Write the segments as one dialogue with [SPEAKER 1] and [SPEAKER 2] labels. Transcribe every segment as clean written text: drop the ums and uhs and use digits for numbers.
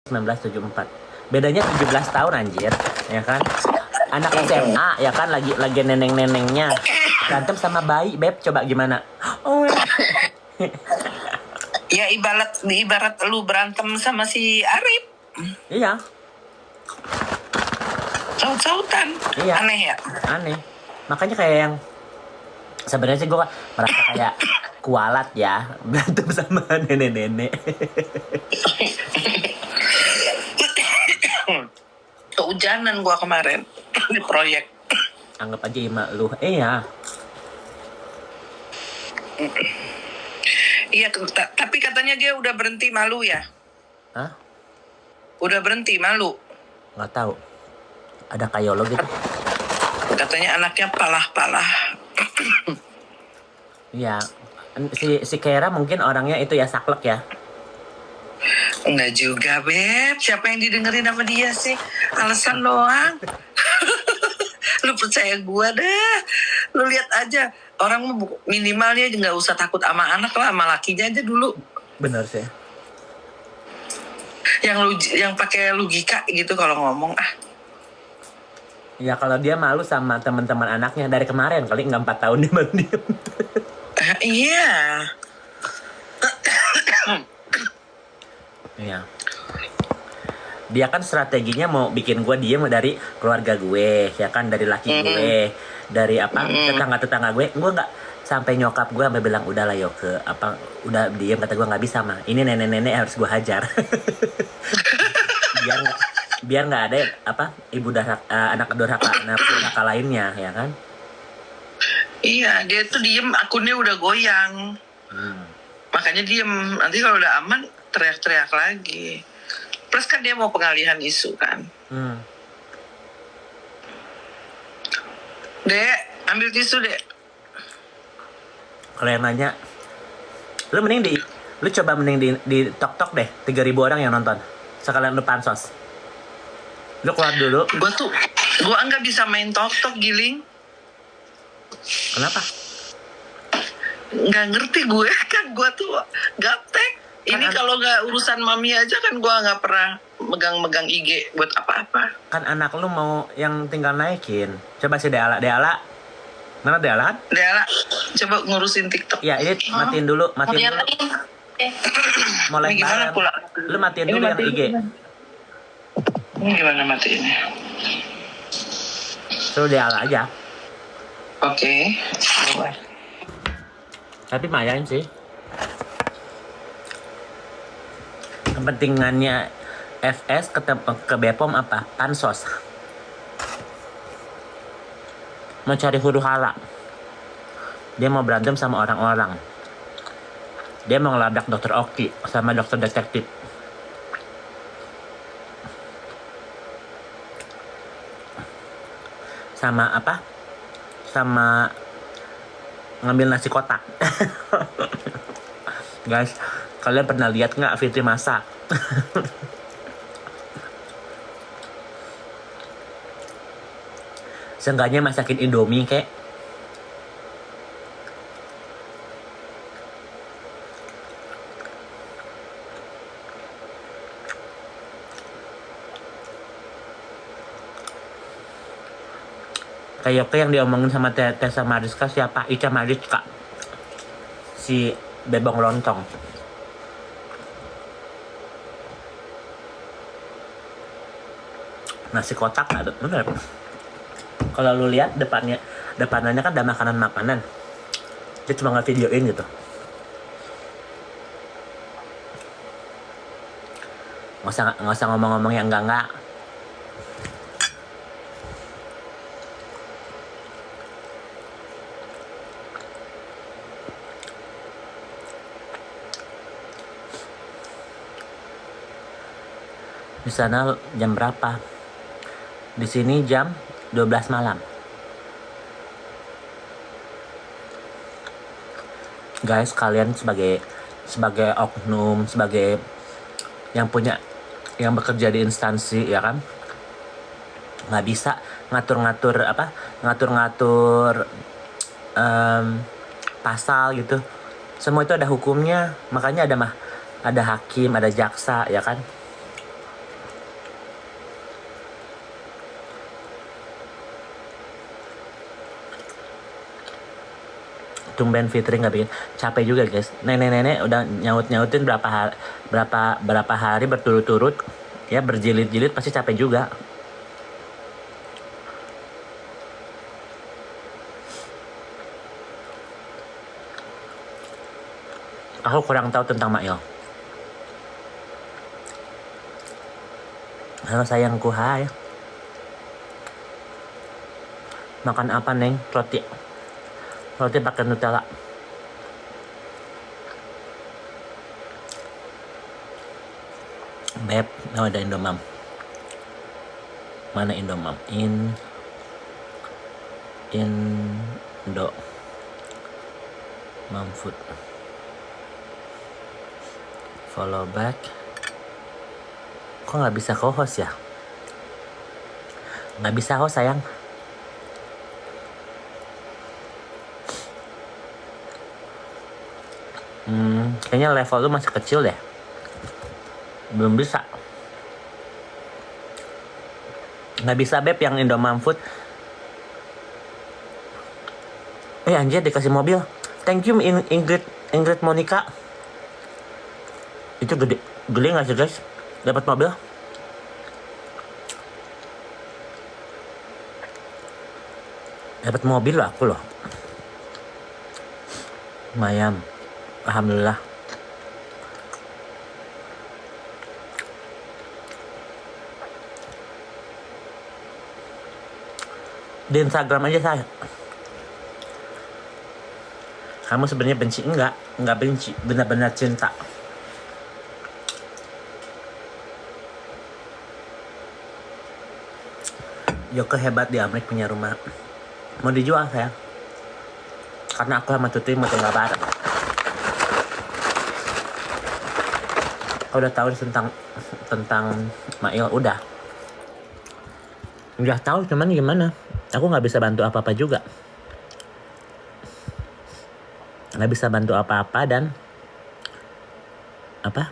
[SPEAKER 1] 1974. Bedanya 17 tahun anjir, ya kan? Anak SMA ya kan lagi neneng-nenengnya berantem sama bayi, Beb, coba gimana? Oh.
[SPEAKER 2] Ya ibarat lu berantem sama si Arif.
[SPEAKER 1] Iya.
[SPEAKER 2] Saut-sautan.
[SPEAKER 1] Iya.
[SPEAKER 2] Aneh ya?
[SPEAKER 1] Aneh. Makanya kayak yang sebenarnya sih gue merasa kayak kualat ya berantem sama nenek-nenek.
[SPEAKER 2] Kehujanan gua kemarin di proyek.
[SPEAKER 1] Anggap aja ima lu. Iya.
[SPEAKER 2] Iya, tapi katanya dia udah berhenti malu ya?
[SPEAKER 1] Hah?
[SPEAKER 2] Udah berhenti malu?
[SPEAKER 1] Nggak tahu. Ada kayolo gitu.
[SPEAKER 2] Katanya anaknya palah-palah.
[SPEAKER 1] Iya. Si Kera mungkin orangnya itu ya saklek ya.
[SPEAKER 2] Enggak juga, Beb. Siapa yang didengerin sama dia sih? Alasan doang. Lu percaya gua deh. Lu lihat aja. Orang minimalnya nggak usah takut sama anak lah, sama lakinya aja dulu.
[SPEAKER 1] Bener sih.
[SPEAKER 2] Yang pakai logika gitu kalau ngomong
[SPEAKER 1] Ya kalau dia malu sama teman-teman anaknya dari kemarin kali nggak 4 tahun dia baru diem.
[SPEAKER 2] Iya.
[SPEAKER 1] Iya. Dia kan strateginya mau bikin gue diem dari keluarga gue, ya kan, dari laki gue, dari tetangga gue nggak sampai nyokap gue sampai bilang udahlah yo ke udah diem, kata gue nggak bisa mah, ini nenek-nenek harus gue hajar. biar nggak ada ibu anak durhaka lainnya, ya kan?
[SPEAKER 2] Iya, dia tuh diem, akunnya udah goyang. Makanya diem. Nanti kalau udah aman teriak-teriak lagi. Plus kan dia mau pengalihan isu kan. Dek, ambil tisu, Dek.
[SPEAKER 1] Kalau yang nanya, lu coba di tok deh, 3.000 orang yang nonton. Sekalian lu pansos. Lu keluar dulu.
[SPEAKER 2] Gua nggak bisa main tok Giling.
[SPEAKER 1] Kenapa?
[SPEAKER 2] Nggak ngerti gue kan, gue tuh gaptek. Ini kalau nggak urusan mami aja kan gue nggak pernah megang IG buat apa-apa.
[SPEAKER 1] Kan anak lu mau yang tinggal naikin. Coba si Deala. Mana Deala kan?
[SPEAKER 2] Deala, coba ngurusin TikTok.
[SPEAKER 1] Ya ini matiin dulu. Mulai
[SPEAKER 2] gimana pula?
[SPEAKER 1] Lu matiin dulu yang IG.
[SPEAKER 2] Ini gimana matiinnya?
[SPEAKER 1] Suruh Deala aja.
[SPEAKER 2] Oke.
[SPEAKER 1] Tapi mayan sih. Kepentingannya FS ke Bepom apa? Pansos. Mau cari huru hara. Dia mau berantem sama orang-orang. Dia mau ngelabrak dokter Oki sama dokter detektif. Sama sama ngambil nasi kotak. Guys, kalian pernah lihat nggak Fitri masak? Seenggaknya masakin Indomie kek. Kayak yang diomongin sama Tessa Mariska siapa? Ica Mariska. Si bebong lontong. Nasi kotak ada, bener. Kalau lu lihat depannya kan ada makanan. Dia cuma nge-videoin gitu. Nggak usah ngomong-ngomong yang enggak. Di sana jam berapa? Di sini jam 12 malam. Guys, kalian sebagai oknum, sebagai yang bekerja di instansi, ya kan? Nggak bisa ngatur-ngatur pasal gitu. Semua itu ada hukumnya. Makanya ada hakim, ada jaksa, ya kan? tumben Fitri nggak bikin. Capek juga guys. Nenek-nenek udah nyautin berapa hari berturut-turut. Ya berjilid-jilid pasti capek juga. Aku kurang tahu tentang Mak Yo. Halo sayangku, hai. Makan apa Neng? Roti pakai Nutella. Beb, ada Indomam. Mana Indomam? Indo Mam Food. Follow back. Kok nggak bisa co-host ya? Nggak bisa host sayang. Kayaknya level lu masih kecil deh. Belum bisa. Nggak bisa Beb yang Indomam Food. Anjir dikasih mobil. Thank you Ingrid Monica. Itu gede nggak sih guys? Dapat mobil. Dapat mobil loh aku loh. Lumayan. Alhamdulillah. Di Instagram aja saya. Kamu sebenarnya benci? Enggak benci, benar-benar cinta. Yoko hebat di Amerika punya rumah. Mau dijual saya. Karena aku sama Tuti mau tinggal bareng. Kau udah tahu tentang Mail? Udah tahu, cuman gimana? Aku nggak bisa bantu apa-apa juga. Nggak bisa bantu apa-apa dan apa?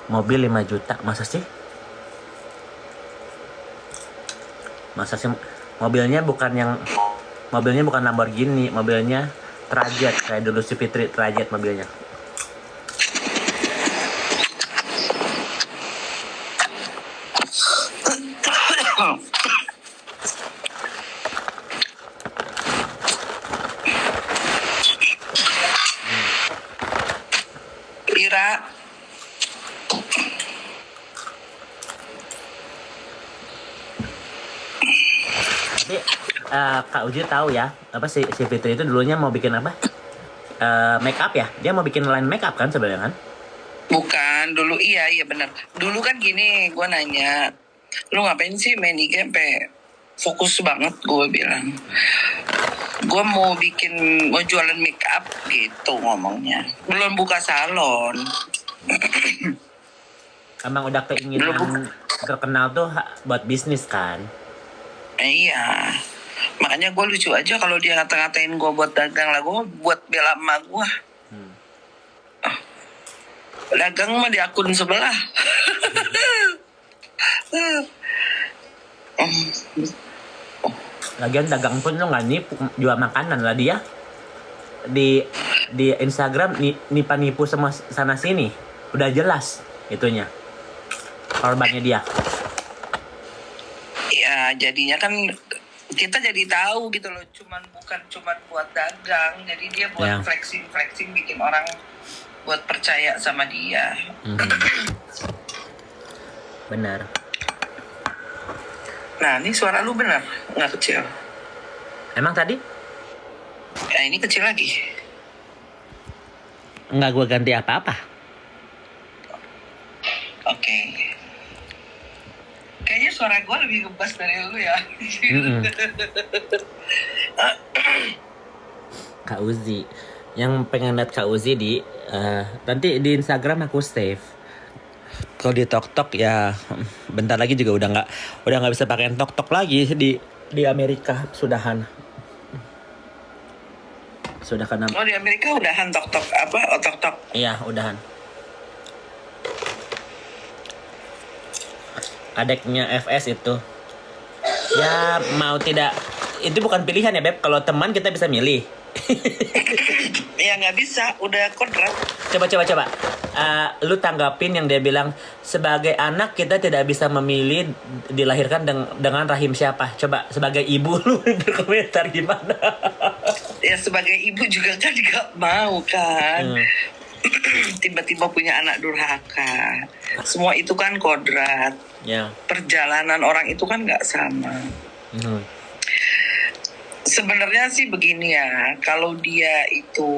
[SPEAKER 1] Mobil 5 juta, masa sih? Mobilnya bukan Lamborghini, mobilnya Trajet, kayak dulu si Fitri Trajet mobilnya.
[SPEAKER 2] Ira.
[SPEAKER 1] Tapi Kak Uji tahu ya, apa si Fitri itu dulunya mau bikin apa? Make up ya? Dia mau bikin line make up kan sebenarnya kan?
[SPEAKER 2] Bukan, dulu iya benar. Dulu kan gini, gue nanya, lu ngapain sih main IG sampai fokus banget, gue bilang. Gue mau jualan make up gitu ngomongnya. Belum buka salon.
[SPEAKER 1] Emang udah keinginan terkenal tuh buat bisnis kan?
[SPEAKER 2] Iya. Makanya gue lucu aja kalau dia ngata-ngatain gue buat dagang lah. Gue buat bela emak gue. Dagang mah di akun sebelah.
[SPEAKER 1] Lagian dagang pun lo nggak nipu, jual makanan lah dia. Di Instagram nipu sama sana sini. Udah jelas itunya. Korbannya dia.
[SPEAKER 2] Ya jadinya kan kita jadi tahu gitu loh, bukan cuman buat dagang, jadi dia buat flexing bikin orang buat percaya sama dia.
[SPEAKER 1] Benar.
[SPEAKER 2] Nah ini suara lu benar nggak kecil?
[SPEAKER 1] Emang tadi?
[SPEAKER 2] Ya ini kecil lagi.
[SPEAKER 1] Nggak gue ganti apa-apa.
[SPEAKER 2] Oke. Kayaknya suara gue lebih ngebas dari lu ya.
[SPEAKER 1] Kak Uzi. Yang pengen lihat Kak Uzi nanti di Instagram aku save. Kalau di TokTok ya bentar lagi juga udah nggak bisa pakai TokTok lagi di Amerika sudah kena.
[SPEAKER 2] Oh di Amerika udahan TokTok apa? Oh TokTok.
[SPEAKER 1] Iya udahan. Adeknya FS itu ya mau tidak itu bukan pilihan ya Beb. Kalau teman kita bisa milih.
[SPEAKER 2] Ya nggak bisa, udah kodrat.
[SPEAKER 1] Coba. Lu tanggapin yang dia bilang, sebagai anak kita tidak bisa memilih dilahirkan dengan rahim siapa. Coba sebagai ibu lu berkomentar gimana?
[SPEAKER 2] Ya sebagai ibu juga kan nggak mau kan. Tiba-tiba punya anak durhaka. Semua itu kan kodrat.
[SPEAKER 1] Ya.
[SPEAKER 2] Perjalanan orang itu kan nggak sama. Sebenarnya sih begini ya, kalau dia itu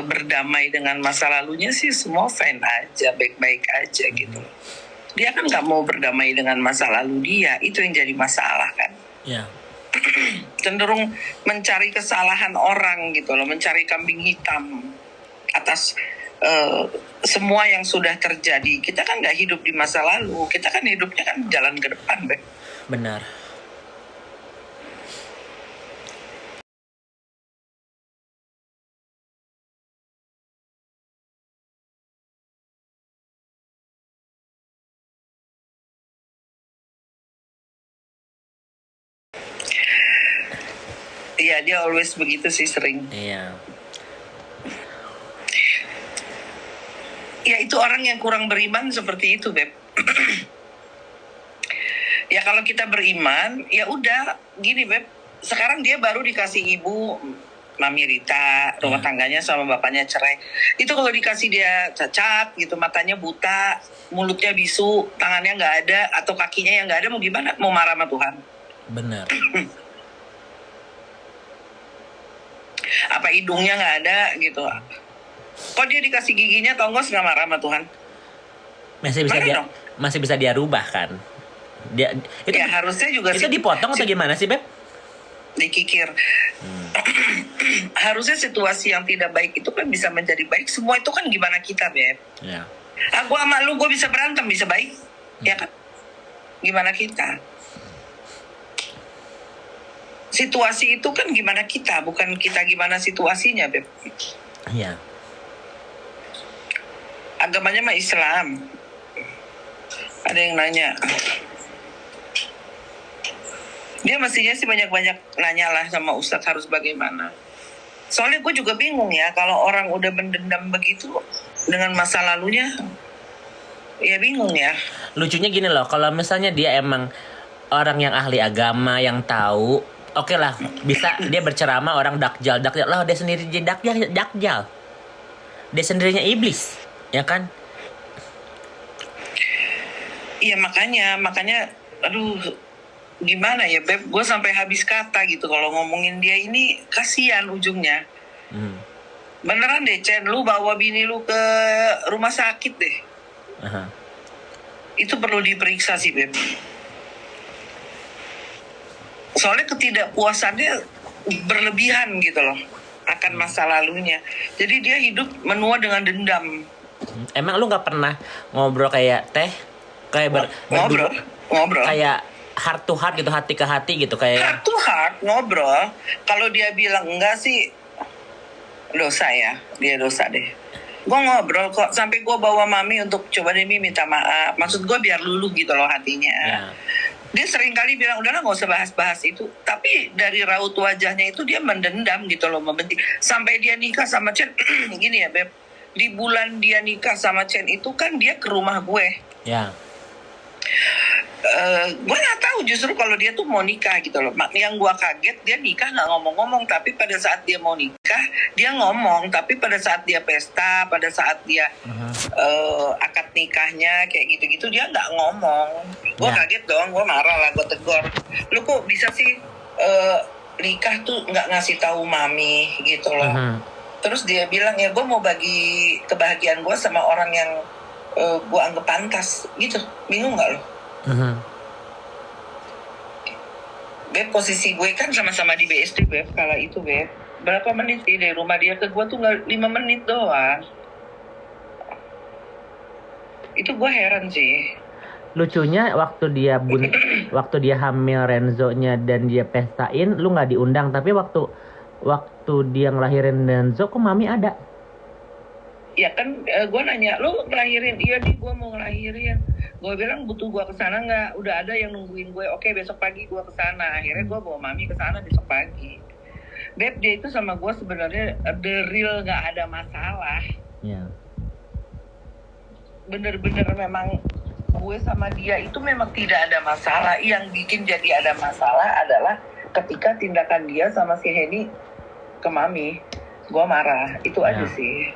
[SPEAKER 2] berdamai dengan masa lalunya sih semua fine aja, baik-baik aja gitu. Dia kan nggak mau berdamai dengan masa lalu dia, itu yang jadi masalah kan.
[SPEAKER 1] Ya.
[SPEAKER 2] Cenderung mencari kesalahan orang gitu loh, mencari kambing hitam atas semua yang sudah terjadi. Kita kan nggak hidup di masa lalu, kita kan hidupnya kan jalan ke depan, Beb.
[SPEAKER 1] Benar.
[SPEAKER 2] Iya, dia always begitu sih, sering.
[SPEAKER 1] Iya.
[SPEAKER 2] Ya itu orang yang kurang beriman seperti itu, Beb. Ya kalau kita beriman, ya udah gini, Beb. Sekarang dia baru dikasih ibu Mami Rita, rumah tangganya sama bapaknya cerai. Itu kalau dikasih dia cacat gitu, matanya buta, mulutnya bisu, tangannya nggak ada, atau kakinya yang nggak ada, mau gimana? Mau marah sama Tuhan?
[SPEAKER 1] Benar.
[SPEAKER 2] Apa hidungnya nggak ada gitu? Kok dia dikasih giginya tonggos nggak marah sama Tuhan?
[SPEAKER 1] Masih bisa dia rubah kan? Dia itu
[SPEAKER 2] ya harusnya juga
[SPEAKER 1] itu dipotong atau gimana sih, Beb?
[SPEAKER 2] Dikikir. Harusnya situasi yang tidak baik itu kan bisa menjadi baik. Semua itu kan gimana kita, Beb.
[SPEAKER 1] Ya.
[SPEAKER 2] Aku sama lu, gue bisa berantem, bisa baik. Ya kan? Gimana kita? Situasi itu kan gimana kita, bukan kita gimana situasinya, Beb.
[SPEAKER 1] Iya.
[SPEAKER 2] Agamanya mah Islam. Ada yang nanya. Dia mestinya sih banyak-banyak nanya lah sama Ustadz harus bagaimana. Soalnya gue juga bingung ya, kalau orang udah mendendam begitu dengan masa lalunya, ya bingung ya.
[SPEAKER 1] Lucunya gini loh, kalau misalnya dia emang orang yang ahli agama, yang tahu, oke lah, bisa dia berceramah orang dakjal lah, dia sendiri jadi dakjal. Dia sendirinya iblis, ya kan?
[SPEAKER 2] Iya makanya, aduh, gimana ya, Beb? Gue sampai habis kata gitu kalau ngomongin dia ini, kasihan ujungnya. Beneran deh, Chen, lu bawa bini lu ke rumah sakit deh. Itu perlu diperiksa sih, Beb. Soalnya ketidakpuasannya berlebihan gitu loh akan masa lalunya. Jadi dia hidup menua dengan dendam.
[SPEAKER 1] Emang lu nggak pernah ngobrol kayak teh, kayak
[SPEAKER 2] ngobrol
[SPEAKER 1] kayak heart to heart gitu, hati ke hati gitu, kayak
[SPEAKER 2] heart to heart ngobrol. Kalau dia bilang enggak sih dosa ya, dia dosa deh. Gue ngobrol kok, sampai gue bawa Mami untuk coba deh minta maaf. Maksud gue biar luluh gitu loh hatinya.
[SPEAKER 1] ya.
[SPEAKER 2] Dia sering kali bilang udahlah nggak usah bahas-bahas itu, tapi dari raut wajahnya itu dia mendendam gitu loh, membenci. Sampai dia nikah sama Chen. Gini ya, Beb, di bulan dia nikah sama Chen itu kan dia ke rumah gue.
[SPEAKER 1] Ya.
[SPEAKER 2] Gue nggak tahu justru kalau dia tuh mau nikah gitu loh. Yang gue kaget, dia nikah nggak ngomong-ngomong, tapi pada saat dia mau nikah dia ngomong, tapi pada saat dia pesta, pada saat dia akad nikahnya kayak gitu-gitu dia nggak ngomong. Gue kaget dong, gue marah lah, gue tegur. Lu kok bisa sih nikah tuh nggak ngasih tahu Mami gitu loh. Terus dia bilang ya gue mau bagi kebahagiaan gue sama orang yang gue anggap pantas gitu. Bingung nggak lo? Beb, posisi gue kan sama-sama di BSD, Beb, kala itu, Beb. Berapa menit sih dari rumah dia ke gue tuh 5 menit doang. Itu gue heran sih.
[SPEAKER 1] Lucunya waktu dia hamil Renzo-nya dan dia pestain, lu nggak diundang, tapi waktu dia ngelahirin Renzo kok Mami ada.
[SPEAKER 2] Ya kan gue nanya, lu ngelahirin? Iya di gue mau ngelahirin. Gue bilang butuh gue kesana nggak? Udah ada yang nungguin gue. Oke besok pagi gue kesana. Akhirnya gue bawa mami kesana besok pagi. Beb dia itu sama gue sebenarnya the real nggak ada masalah.
[SPEAKER 1] Iya.
[SPEAKER 2] Bener-bener memang gue sama dia itu memang tidak ada masalah. Yang bikin jadi ada masalah adalah ketika tindakan dia sama si Henny ke mami. Gue marah. Itu aja sih.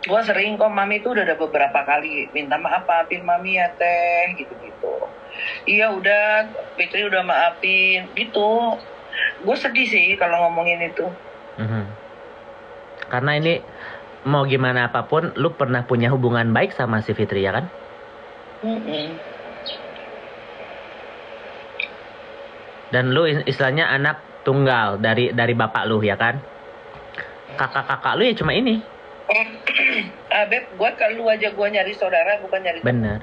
[SPEAKER 2] Gue sering kok, mami tuh udah ada beberapa kali minta maaf, maafin mami ya teh, gitu-gitu. Iya udah, Fitri udah maafin, gitu. Gue sedih sih kalau ngomongin itu.
[SPEAKER 1] Karena ini mau gimana apapun, lu pernah punya hubungan baik sama si Fitri ya kan? Dan lu istilahnya anak tunggal dari bapak lu ya kan? Kakak-kakak lu ya cuma ini.
[SPEAKER 2] Beb, gue kalau aja gue nyari saudara bukan nyari.
[SPEAKER 1] Bener.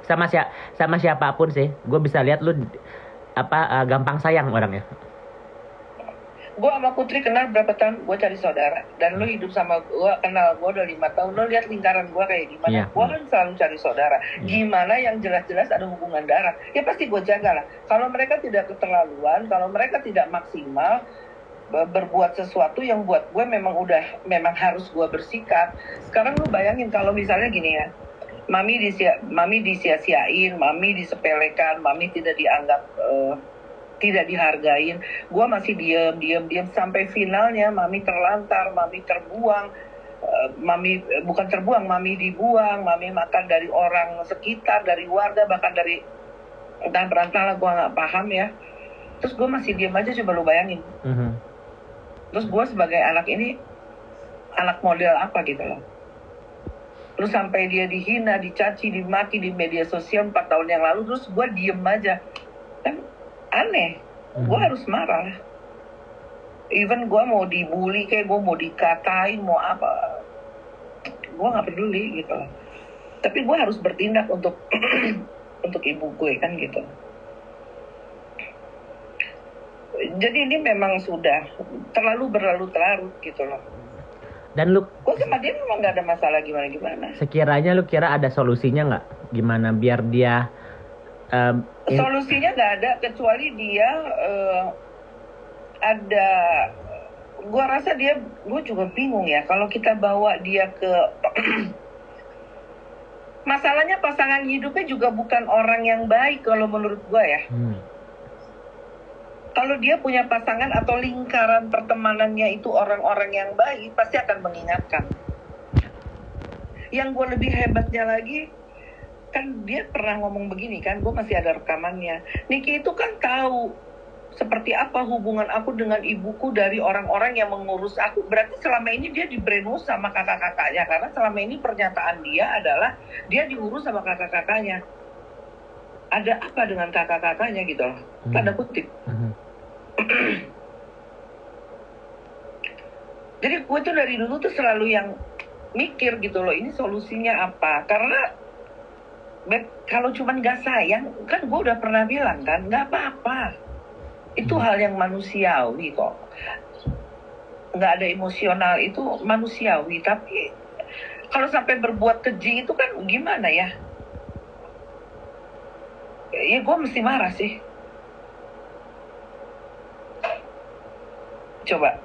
[SPEAKER 1] Sama siapapun sih, gue bisa lihat lu gampang sayang orangnya.
[SPEAKER 2] Gue sama Putri kenal berapa tahun, gue cari saudara. Dan lu hidup sama gue, kenal gue udah 5 tahun. Lu lihat lingkaran gue kayak gimana.
[SPEAKER 1] Iya.
[SPEAKER 2] Gue kan selalu cari saudara. Gimana yang jelas-jelas ada hubungan darah, ya pasti gue jaga lah. Kalau mereka tidak keterlaluan, kalau mereka tidak maksimal berbuat sesuatu yang buat gue memang harus gue bersikap. Sekarang lu bayangin kalau misalnya gini ya, mami disia-siain, mami disepelekan, mami tidak dianggap, tidak dihargain, gue masih diam sampai finalnya mami terlantar, mami terbuang, mami dibuang, mami makan dari orang sekitar, dari warga, bahkan dari entah berantah lah, gue nggak paham ya. Terus gue masih diam aja, coba lu bayangin. Terus gue sebagai anak ini, anak model apa gitu loh. Terus sampai dia dihina, dicaci, dimaki di media sosial 4 tahun yang lalu, terus gue diem aja. Kan aneh, gue harus marah. Even gue mau dibully, kayak gue mau dikatain, mau apa, gue gak peduli gitu loh. Tapi gue harus bertindak untuk untuk ibu gue kan gitu. Jadi ini memang sudah terlalu berlarut-larut gitu loh.
[SPEAKER 1] Dan lu,
[SPEAKER 2] gue sama dia memang gak ada masalah gimana-gimana.
[SPEAKER 1] sekiranya lu kira ada solusinya nggak? Gimana biar dia
[SPEAKER 2] solusinya gak ada, kecuali dia ada. Gue rasa gue juga bingung ya kalau kita bawa dia ke masalahnya pasangan hidupnya juga bukan orang yang baik kalau menurut gue ya. Kalau dia punya pasangan atau lingkaran pertemanannya itu orang-orang yang baik, pasti akan mengingatkan. Yang gue lebih hebatnya lagi, kan dia pernah ngomong begini kan, gue masih ada rekamannya. Niki itu kan tahu seperti apa hubungan aku dengan ibuku dari orang-orang yang mengurus aku. Berarti selama ini dia di-brainwash sama kakak-kakaknya. Karena selama ini pernyataan dia adalah dia diurus sama kakak-kakaknya. Ada apa dengan kakak-kakaknya gitu loh. Tanda kutip. Jadi gue tuh dari dulu tuh selalu yang mikir gitu loh, ini solusinya apa. Karena kalau cuman gak sayang, kan gue udah pernah bilang kan, gak apa-apa. Itu hal yang manusiawi kok. Gak ada emosional, itu manusiawi. Tapi kalau sampai berbuat keji itu kan gimana ya? Ya gue mesti marah sih. Coba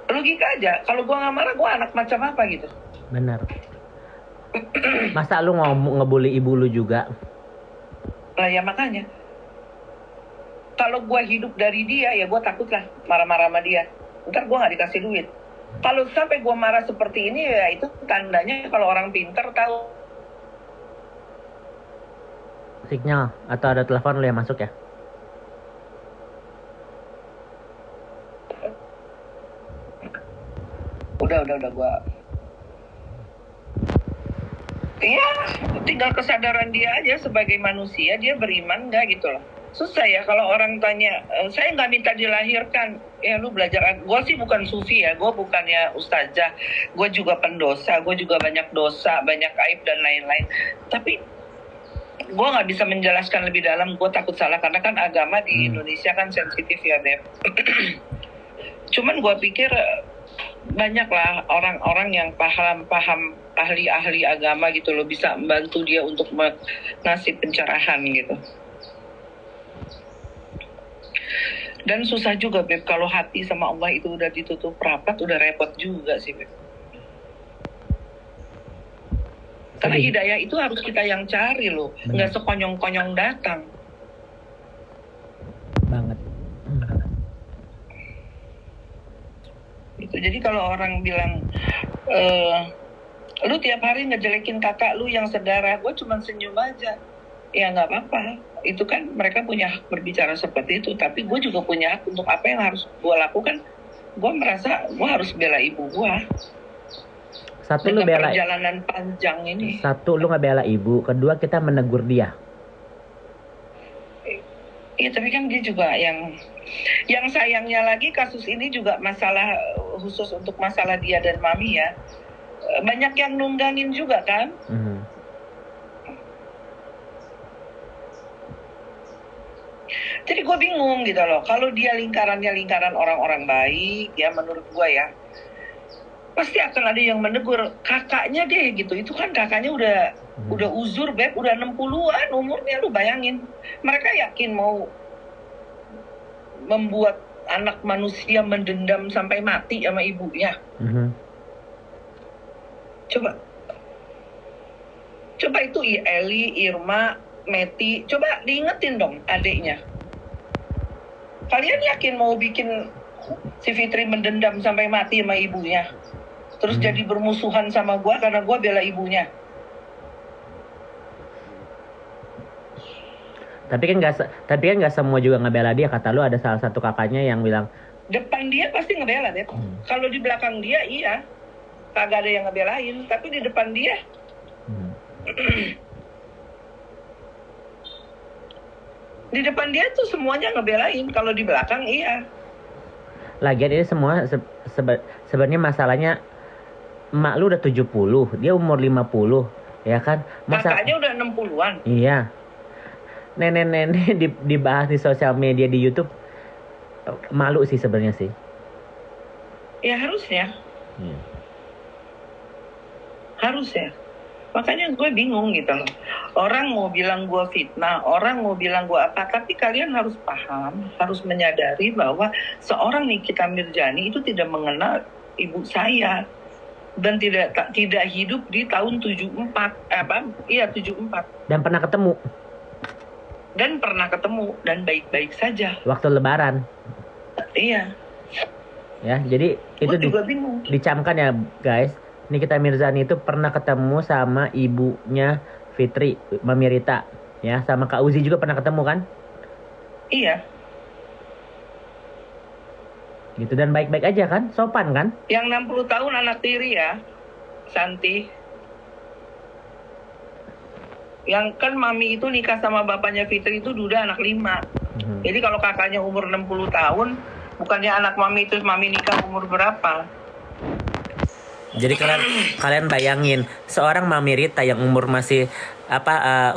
[SPEAKER 2] logika aja, kalau gue nggak marah, gue anak macam apa gitu?
[SPEAKER 1] Benar. Masa lu ngebully ibu lu juga?
[SPEAKER 2] Nah ya makanya, kalau gue hidup dari dia, ya gue takut lah marah-marah sama dia. Ntar gue nggak dikasih duit. Kalau sampai gue marah seperti ini, ya itu tandanya kalau orang pinter tahu.
[SPEAKER 1] Signal atau ada telepon lu yang masuk ya?
[SPEAKER 2] Udah gue. Iya, tinggal kesadaran dia aja sebagai manusia, dia beriman nggak gitu loh. Susah ya kalau orang tanya, saya nggak minta dilahirkan. Ya lu belajar, gue sih bukan sufi ya, gue bukannya ustazah, gue juga pendosa, gue juga banyak dosa, banyak aib dan lain-lain. Tapi gue nggak bisa menjelaskan lebih dalam, gue takut salah karena kan agama di Indonesia kan sensitif ya Beb. Cuman gue pikir banyaklah orang-orang yang paham ahli-ahli agama gitu loh, bisa membantu dia untuk ngasih pencerahan gitu. Dan susah juga Beb, kalau hati sama Allah itu udah ditutup rapat, udah repot juga sih Beb. Karena hidayah itu harus kita yang cari loh, nggak sekonyong-konyong datang.
[SPEAKER 1] Banget.
[SPEAKER 2] Gitu. Jadi kalau orang bilang, lu tiap hari ngejelekin kakak lu yang sedarah, gue cuma senyum aja. Ya nggak apa-apa. Itu kan mereka punya hak berbicara seperti itu. Tapi gue juga punya hak untuk apa yang harus gue lakukan. Gue merasa gue harus bela ibu gue.
[SPEAKER 1] Satu lu bela
[SPEAKER 2] perjalanan panjang ini.
[SPEAKER 1] Satu lu nggak bela ibu, kedua kita menegur dia.
[SPEAKER 2] Iya, tapi kan dia juga yang sayangnya lagi kasus ini juga masalah khusus untuk masalah dia dan mami ya. Banyak yang nunggangin juga kan. Jadi gue bingung gitu loh. Kalau dia lingkarannya lingkaran orang-orang baik ya, menurut gue ya, pasti akan ada yang menegur kakaknya deh gitu. Itu kan kakaknya udah uzur Beb, udah 60-an umurnya, lu bayangin. Mereka yakin mau membuat anak manusia mendendam sampai mati sama ibunya. Coba itu Eli, Irma, Meti, coba diingetin dong adiknya. Kalian yakin mau bikin si Fitri mendendam sampai mati sama ibunya? Terus jadi bermusuhan sama gue karena gue bela ibunya.
[SPEAKER 1] Tapi kan nggak semua juga ngebela dia. Kata lu ada salah satu kakaknya yang bilang
[SPEAKER 2] depan dia pasti ngebela deh. Kalau di belakang dia iya, kagak ada yang ngebelain. Tapi di depan dia di depan dia tuh semuanya ngebelain. Kalau di belakang iya.
[SPEAKER 1] Lagian ini semua sebenarnya masalahnya emak lu udah 70, dia umur 50, ya kan?
[SPEAKER 2] Kakaknya udah 60-an.
[SPEAKER 1] Iya. Nenek-nenek dibahas di sosial media, di YouTube, malu sih sebenarnya sih.
[SPEAKER 2] Ya harusnya. Harusnya. Makanya gue bingung gitu loh. Orang mau bilang gue fitnah, orang mau bilang gue apa, tapi kalian harus paham, harus menyadari bahwa seorang Nikita Mirzani itu tidak mengenal ibu saya. Dan tidak hidup di tahun 74. 74.
[SPEAKER 1] Dan pernah ketemu. Dan baik-baik saja. Waktu lebaran.
[SPEAKER 2] Iya.
[SPEAKER 1] Ya, jadi itu
[SPEAKER 2] juga bingung.
[SPEAKER 1] Dicamkan ya guys. Nikita Mirzani itu pernah ketemu sama ibunya Fitri, Mami Rita. Ya, sama Kak Uzi juga pernah ketemu kan?
[SPEAKER 2] Iya.
[SPEAKER 1] Gitu, dan baik-baik aja kan? Sopan kan?
[SPEAKER 2] Yang 60 tahun anak tiri ya, Santi. Yang kan mami itu nikah sama bapaknya Fitri itu Duda anak 5. Jadi kalau kakaknya umur 60 tahun, bukannya anak mami itu mami nikah umur berapa?
[SPEAKER 1] Jadi kalian bayangin seorang Mami Rita yang umur masih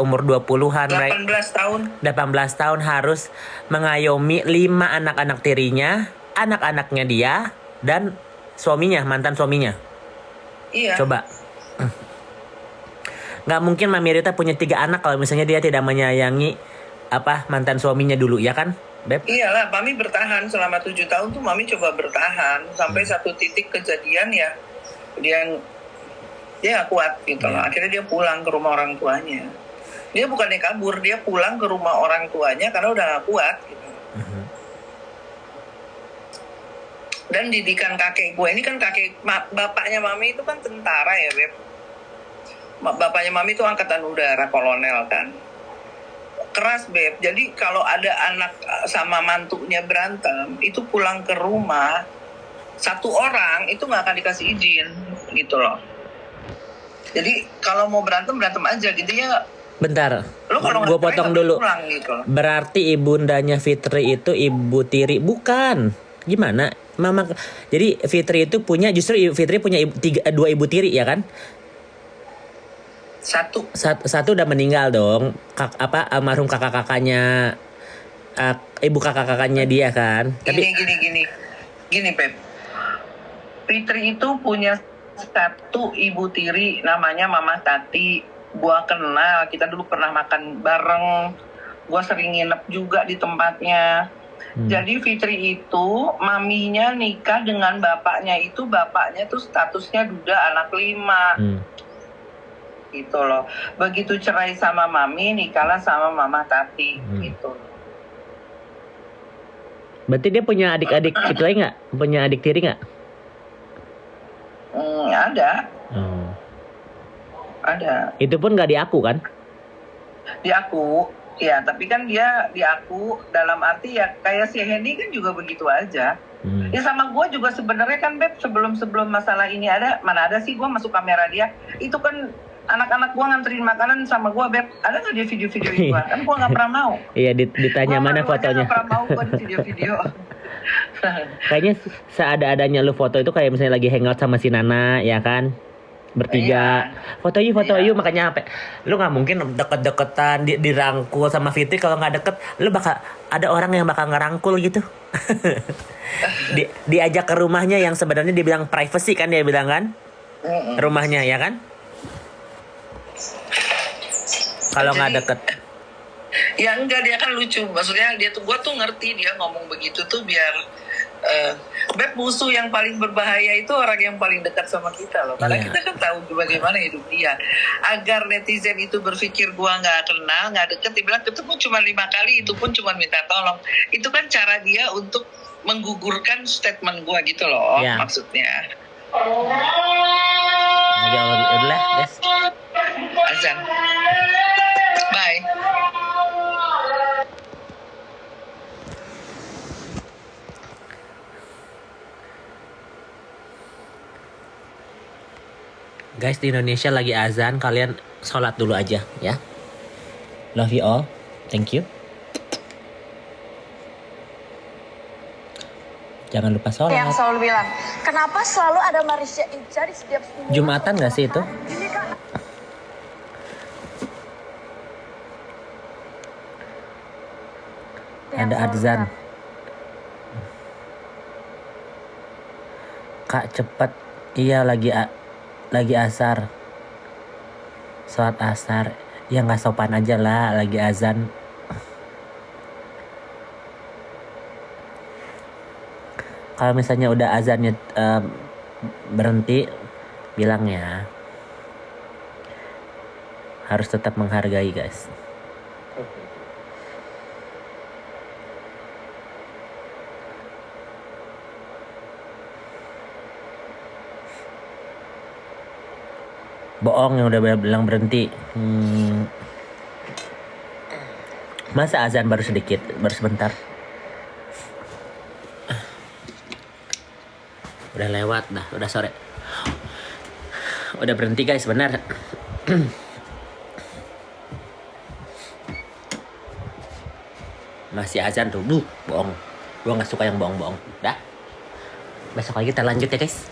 [SPEAKER 1] umur 20-an,
[SPEAKER 2] 18 tahun.
[SPEAKER 1] 18 tahun harus mengayomi 5 anak-anak tirinya, anak-anaknya dia, dan suaminya, mantan suaminya.
[SPEAKER 2] Iya.
[SPEAKER 1] Coba. Nggak mungkin Mami Rita punya 3 anak kalau misalnya dia tidak menyayangi mantan suaminya dulu, ya kan, Beb?
[SPEAKER 2] Iyalah, Mami bertahan selama 7 tahun tuh. Mami coba bertahan sampai satu titik kejadian ya, dia nggak kuat gitu loh. Akhirnya dia pulang ke rumah orang tuanya. Dia bukannya kabur, dia pulang ke rumah orang tuanya karena udah nggak kuat gitu. Dan didikan kakek gue ini kan bapaknya Mami itu kan tentara ya Beb. Bapaknya Mami itu angkatan udara, kolonel kan. Keras Beb. Jadi kalau ada anak sama mantunya berantem, itu pulang ke rumah, satu orang itu nggak akan dikasih izin gitu loh. Jadi kalau mau berantem aja gitu ya.
[SPEAKER 1] Bentar,
[SPEAKER 2] gue
[SPEAKER 1] potong dulu.
[SPEAKER 2] Gitu.
[SPEAKER 1] Berarti ibundanya Fitri itu ibu tiri, bukan? Gimana, Mama? Jadi Fitri itu Fitri punya 2 ibu tiri ya kan? Satu udah meninggal dong. Almarhum kakak-kakaknya, ibu kakak-kakaknya dia kan.
[SPEAKER 2] Gini Pep. Fitri itu punya satu ibu tiri namanya Mama Tati. Gua kenal, kita dulu pernah makan bareng. Gua sering nginep juga di tempatnya. Jadi Fitri itu maminya nikah dengan bapaknya tuh statusnya duda anak 5. Gitu loh. Begitu cerai sama mami, nikahlah sama Mama Tati gitu.
[SPEAKER 1] Berarti dia punya adik-adik itu lagi nggak? Punya adik tiri nggak?
[SPEAKER 2] Ada. Ada.
[SPEAKER 1] Itu pun nggak diaku kan?
[SPEAKER 2] Diaku, ya. Tapi kan dia diaku dalam arti ya kayak si Hendy kan juga begitu aja. Ya sama gue juga sebenarnya kan Beb, sebelum masalah ini ada, mana ada sih gue masuk kamera dia. Itu kan anak-anak gue nganterin makanan sama gue Beb. Ada nggak dia video-video itu? Kan gue nggak pernah mau.
[SPEAKER 1] Iya, ditanya
[SPEAKER 2] Gua
[SPEAKER 1] mana fotonya.
[SPEAKER 2] Nggak pernah mau gue di video-video.
[SPEAKER 1] Kayaknya seada-adanya lu foto itu kayak misalnya lagi hangout sama si Nana, ya kan? Bertiga. Foto yuk, makanya sampai lu nggak mungkin deket-deketan dirangkul sama Fitri. Kalau nggak deket, lu bakal ada orang yang bakal ngerangkul gitu. Diajak ke rumahnya yang sebenarnya dibilang privacy kan, dia bilang kan? Rumahnya, ya kan? Kalau nggak deket.
[SPEAKER 2] Ya enggak, dia kan lucu. Maksudnya dia tuh, gue tuh ngerti dia ngomong begitu tuh biar Beb, musuh yang paling berbahaya itu orang yang paling dekat sama kita loh. Karena kita kan tahu bagaimana hidup dia. Agar netizen itu berpikir gua nggak kenal, nggak deket, dibilang ketemu cuma 5 kali, itu pun cuma minta tolong. Itu kan cara dia untuk menggugurkan statement gua gitu loh, maksudnya.
[SPEAKER 1] Ya udah, guys.
[SPEAKER 2] Azan. Bye.
[SPEAKER 1] Guys, di Indonesia lagi azan, kalian sholat dulu aja ya. Love you all, thank you. Jangan lupa sholat.
[SPEAKER 3] Yang selalu bilang, kenapa selalu ada Marisha Inca di setiap
[SPEAKER 1] Jumatan gak sih itu? Ada azan. Kak cepet, iya lagi asar, sholat asar. Ya nggak sopan aja lah, lagi azan. Kalau misalnya udah azannya berhenti, bilang ya. Harus tetap menghargai, guys. Bohong yang udah bilang berhenti. Masa azan baru sedikit, baru sebentar. Udah lewat dah, udah sore. Udah berhenti guys, benar. Masih azan tuh, bohong. Gua nggak suka yang bohong-bohong. Dah. Besok lagi kita lanjut ya guys.